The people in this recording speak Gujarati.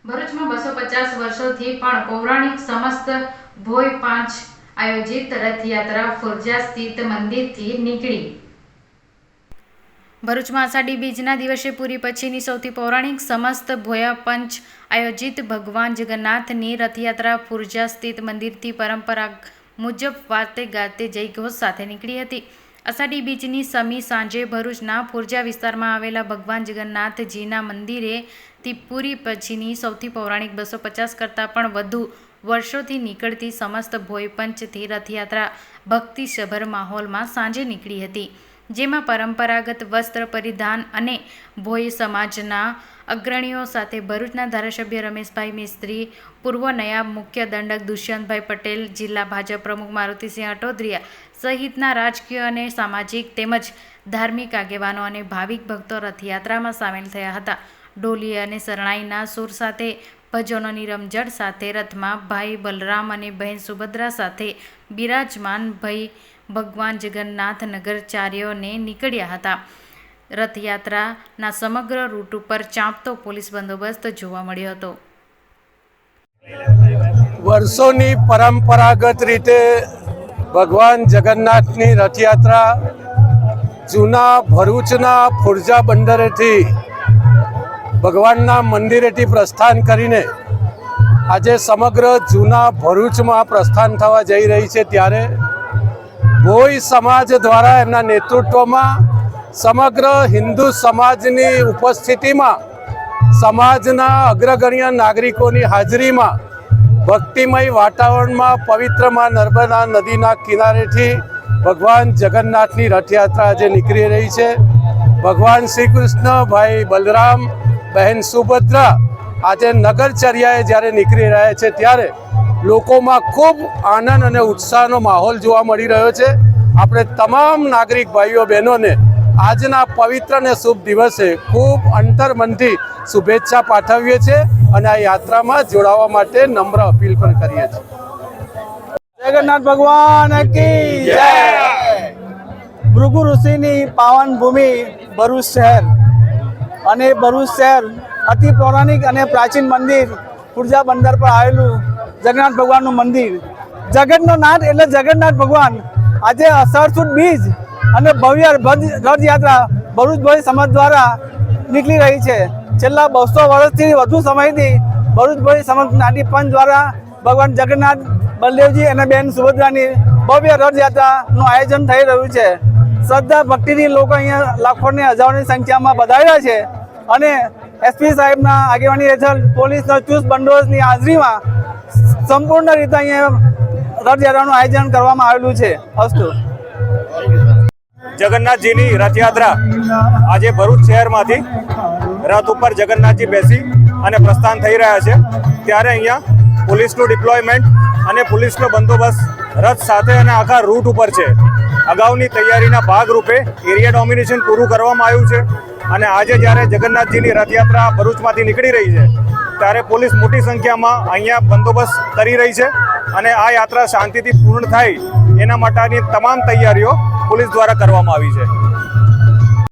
ભરૂચમાં 250 વર્ષોથી પણ પૌરાણિક સમસ્ત ભોય પાંચ આયોજિત રથયાત્રા ફુરજા સ્થિત મંદિરથી નીકળી. ભરૂચમાં આષાઢી બીજના દિવસે પૂરી પછીની સૌથી પૌરાણિક સમસ્ત ભોયા પંચ આયોજિત ભગવાન જગન્નાથની રથયાત્રા ફુરજા સ્થિત મંદિરથી પરંપરા મુજબ વાતે ગાતે જયઘોષ સાથે નીકળી હતી. આષાઢી બીજની સમી સાંજે ભરૂચના ફુરજા વિસ્તારમાં આવેલા ભગવાન જગન્નાથજીના મંદિરેથી પૂરી પછીની સૌથી પૌરાણિક 250 કરતાં પણ વધુ વર્ષોથી નીકળતી સમસ્ત ભોય પંચથી રથયાત્રા ભક્તિસભર માહોલમાં સાંજે નીકળી હતી, જેમાં પરંપરાગત વસ્ત્ર પરિધાન અને ભોય સમાજના અગ્રણીઓ સાથે ભરૂચના ધારાસભ્ય રમેશભાઈ મિસ્ત્રી, પૂર્વ નાયબ મુખ્ય દંડક દુષ્યંતભાઈ પટેલ, જિલ્લા ભાજપ પ્રમુખ મારુતિસિંહ અટોદરિયા સહિતના રાજકીય અને સામાજિક તેમજ ધાર્મિક આગેવાનો અને ભાવિક ભક્તો રથયાત્રામાં સામેલ થયા હતા. ઢોલી અને શરણાઈના સૂર સાથે ભજનોની રમઝટ સાથે રથમાં ભાઈ બલરામ અને બહેન સુભદ્રા સાથે બિરાજમાન ભગવાન જગન્નાથ નગરચાર્યોને નીકળ્યા હતા. રથયાત્રાના સમગ્ર રૂટ ઉપર ચાંપતો પોલીસ બંદોબસ્ત જોવા મળ્યો હતો. વર્ષોની પરંપરાગત રીતે ભગવાન જગન્નાથની રથયાત્રા જૂના ભરૂચના ફુરજા બંદરેથી ભગવાનના મંદિરેથી પ્રસ્થાન કરીને આજે સમગ્ર જૂના ભરૂચમાં પ્રસ્થાન થવા જઈ રહી છે. ત્યારે ભોય સમાજ દ્વારા એમના નેતૃત્વમાં સમગ્ર હિન્દુ સમાજની ઉપસ્થિતિમાં સમાજના અગ્રગણ્ય નાગરિકોની હાજરીમાં ભક્તિમય વાતાવરણમાં પવિત્રમાં નર્મદા નદીના કિનારેથી ભગવાન જગન્નાથની રથયાત્રા આજે નીકળી રહી છે. ભગવાન શ્રી કૃષ્ણ, ભાઈ બલરામ, બહેન સુભદ્રા આજે નગરચર્યાએ જ્યારે નીકળી રહ્યા છે ત્યારે લોકોમાં ખૂબ આનંદ અને ઉત્સાહનો માહોલ જોવા મળી રહ્યો છે. આપણે તમામ નાગરિક ભાઈઓ બહેનોને આજના પવિત્ર અને શુભ દિવસે ખૂબ અંતરમનથી શુભેચ્છા પાઠવીએ છીએ અને આ યાત્રામાં જોડાવા માટે નમ્ર અપીલ પણ કરીએ છીએ. જગન્નાથ ભગવાન કી જય. ભૃગુ ઋષિની પાવન ભૂમિ ભરૂચ શહેર અને ભરૂચ શહેર અતિ પૌરાણિક અને પ્રાચીન મંદિર ફુરજા બંદર પર આવેલું જગન્નાથ ભગવાનનું મંદિર. જગતનો નાથ એટલે જગન્નાથ ભગવાન. આજે અષાઢ સુદ બીજ અને ભવ્ય રથયાત્રા ભરૂચ ભોય સમાજ દ્વારા નીકળી રહી છે. છેલ્લા 200 વર્ષથી વધુ સમયથી ભરૂચ ભોય સમાજ નાટી પંચ દ્વારા ભગવાન જગન્નાથ, બલદેવજી અને બેન સુભદ્રાની ભવ્ય રથયાત્રાનું આયોજન થઈ રહ્યું છે. શ્રદ્ધા ભક્તિથી લોકો અહીંયા લાખોની હજારોની સંખ્યામાં પધાર્યા છે અને એસપી સાહેબના આગેવાની હેઠળ પોલીસનો ચુસ્ત બંદોબસ્તની હાજરીમાં સંપૂર્ણ રીતે અહીંયા રથયાત્રાનું આયોજન કરવામાં આવેલું છે. અસ્તુ. જગન્નાથજીની રથયાત્રા આજે ભરૂચ શહેરમાંથી રથ ઉપર જગન્નાથજી બેસી અને પ્રસ્થાન થઈ રહ્યા છે. ત્યારે અહીંયા પોલીસનું ડિપ્લોયમેન્ટ અને પોલીસનો બંદોબસ્ત રથ સાથે અને આખા રૂટ ઉપર છે. અગાઉની તૈયારીના ભાગરૂપે એરિયા ડોમિનેશન પૂરું કરવામાં આવ્યું છે અને આજે જ્યારે જગન્નાથજીની રથયાત્રા ભરૂચમાંથી નીકળી રહી છે ત્યારે પોલીસ મોટી સંખ્યામાં અહીંયા બંદોબસ્ત કરી રહી છે અને આ યાત્રા શાંતિથી પૂર્ણ થાય એના માટેની તમામ તૈયારીઓ પોલીસ દ્વારા કરવામાં આવી છે.